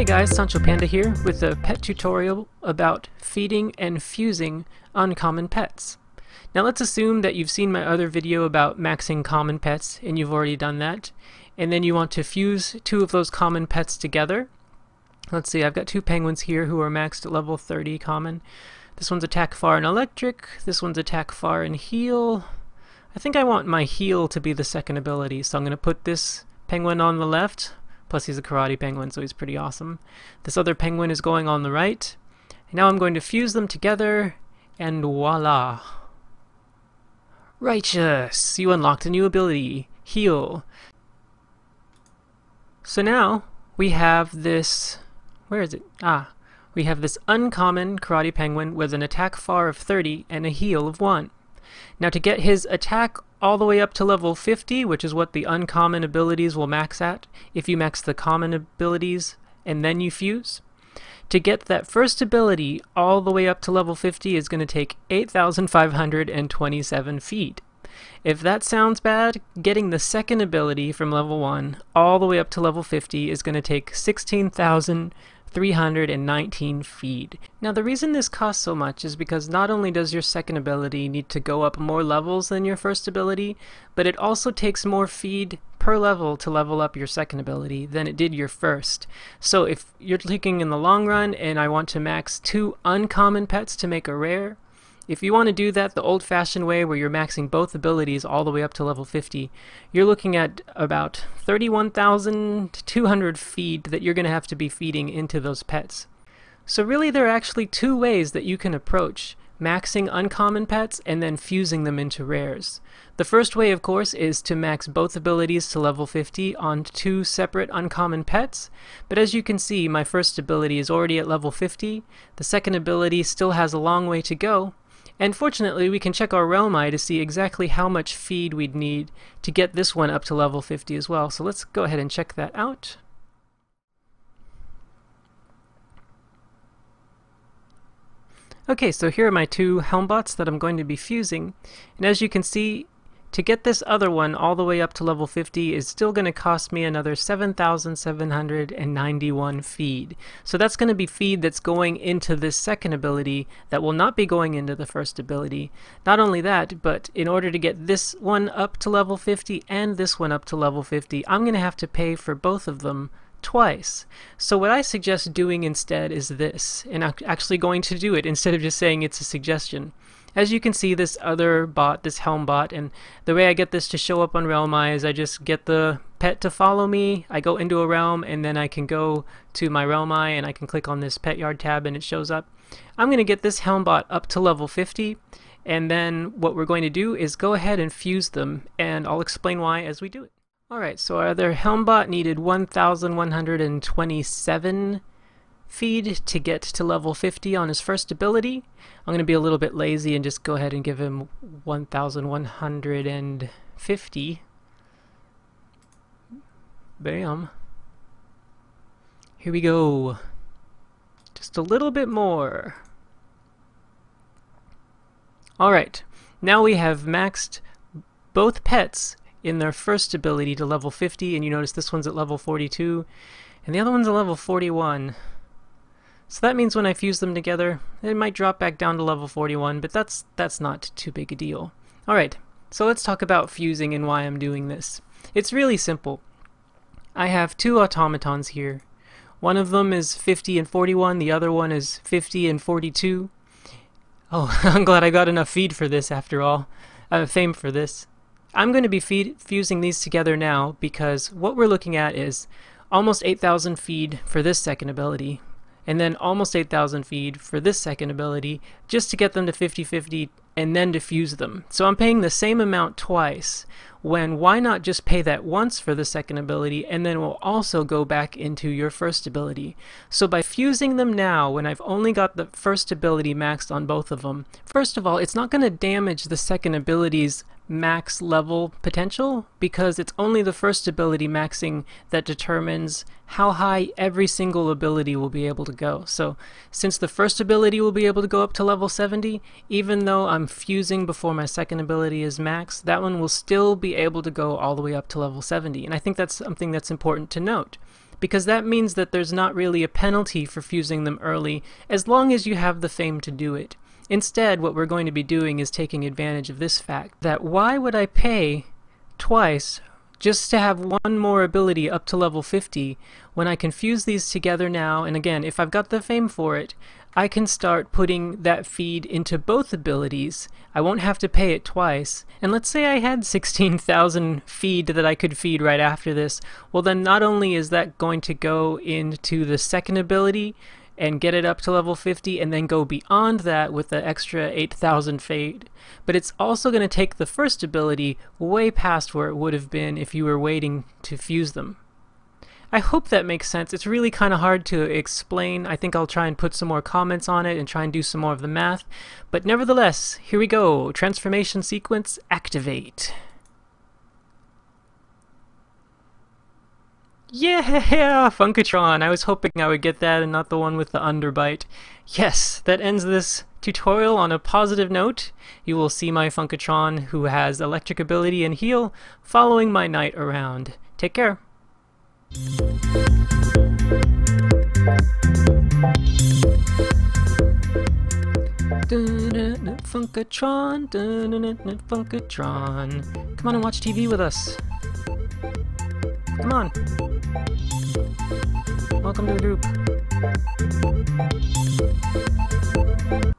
Hey guys, Sancho Panda here with a pet tutorial about feeding and fusing uncommon pets. Now let's assume that you've seen my other video about maxing common pets and you've already done that, and then you want to fuse two of those common pets together. Let's see, I've got two penguins here who are maxed at level 30 common. This one's attack far and electric, this one's attack far and heal. I think I want my heal to be the second ability, so I'm going to put this penguin on the left. Plus he's a karate penguin, so he's pretty awesome. This other penguin is going on the right. And now I'm going to fuse them together, and voila! Righteous! You unlocked a new ability, Heal. So now we have this... where is it? We have this uncommon karate penguin with an attack far of 30 and a heal of 1. Now to get his attack all the way up to level 50, which is what the uncommon abilities will max at, if you max the common abilities and then you fuse, to get that first ability all the way up to level 50 is going to take 8,527 feet. If that sounds bad, getting the second ability from level 1 all the way up to level 50 is going to take 16,319 feet. Now the reason this costs so much is because not only does your second ability need to go up more levels than your first ability, but it also takes more feed per level to level up your second ability than it did your first. So if you're thinking in the long run and I want to max 2 uncommon pets to make a rare, if you want to do that the old-fashioned way where you're maxing both abilities all the way up to level 50, you're looking at about 31,200 feed that you're going to have to be feeding into those pets. So really there are actually 2 ways that you can approach maxing uncommon pets and then fusing them into rares. The first way, of course, is to max both abilities to level 50 on 2 separate uncommon pets, but as you can see, my first ability is already at level 50, the second ability still has a long way to go, and fortunately we can check our realm eye to see exactly how much feed we'd need to get this one up to level 50 as well. So let's go ahead and check that out. Okay, so here are my 2 Helmbots that I'm going to be fusing, and as you can see, to get this other one all the way up to level 50 is still going to cost me another 7,791 feed. So that's going to be feed that's going into this second ability that will not be going into the first ability. Not only that, but in order to get this one up to level 50 and this one up to level 50, I'm going to have to pay for both of them twice. So what I suggest doing instead is this, and I'm actually going to do it instead of just saying it's a suggestion. As you can see, this other bot, this Helm bot, and the way I get this to show up on Realm Eye is I just get the pet to follow me, I go into a realm, and then I can go to my Realm Eye and I can click on this Pet Yard tab and it shows up. I'm going to get this Helm bot up to level 50, and then what we're going to do is go ahead and fuse them, and I'll explain why as we do it. Alright, so our other Helm bot needed 1,127 feed to get to level 50 on his first ability. I'm going to be a little bit lazy and just go ahead and give him 1,150. Bam. Here we go. Just a little bit more. Alright, now we have maxed both pets in their first ability to level 50, and you notice this one's at level 42 and the other one's at level 41. So that means when I fuse them together, it might drop back down to level 41, but that's not too big a deal. Alright, so let's talk about fusing and why I'm doing this. It's really simple. I have 2 automatons here. One of them is 50 and 41, the other one is 50 and 42. Oh, I'm glad I got enough feed for this after all. Fame for this. I'm going to be fusing these together now because what we're looking at is almost 8,000 feed for this second ability, and then almost 8,000 feed for this second ability just to get them to 50-50 and then to fuse them. So I'm paying the same amount twice, when why not just pay that once for the second ability and then we'll also go back into your first ability. So by fusing them now when I've only got the first ability maxed on both of them, first of all, it's not going to damage the second ability's max level potential because it's only the first ability maxing that determines how high every single ability will be able to go. So since the first ability will be able to go up to level 70, even though I'm fusing before my second ability is max, that one will still be able to go all the way up to level 70. And I think that's something that's important to note, because that means that there's not really a penalty for fusing them early as long as you have the fame to do it. Instead, what we're going to be doing is taking advantage of this fact, that why would I pay twice just to have one more ability up to level 50 when I can fuse these together now? And again, if I've got the fame for it, I can start putting that feed into both abilities. I won't have to pay it twice. And let's say I had 16,000 feed that I could feed right after this. Well, then not only is that going to go into the second ability and get it up to level 50 and then go beyond that with the extra 8,000 feed, but it's also going to take the first ability way past where it would have been if you were waiting to fuse them. I hope that makes sense. It's really kind of hard to explain. I think I'll try and put some more comments on it and try and do some more of the math. But nevertheless, here we go. Transformation sequence, activate. Yeah, Funkatron! I was hoping I would get that and not the one with the underbite. Yes, that ends this tutorial on a positive note. You will see my Funkatron, who has electric ability and heal, following my knight around. Take care. Funkatron, Funkatron. Come on and watch TV with us. Come on. Welcome to the group.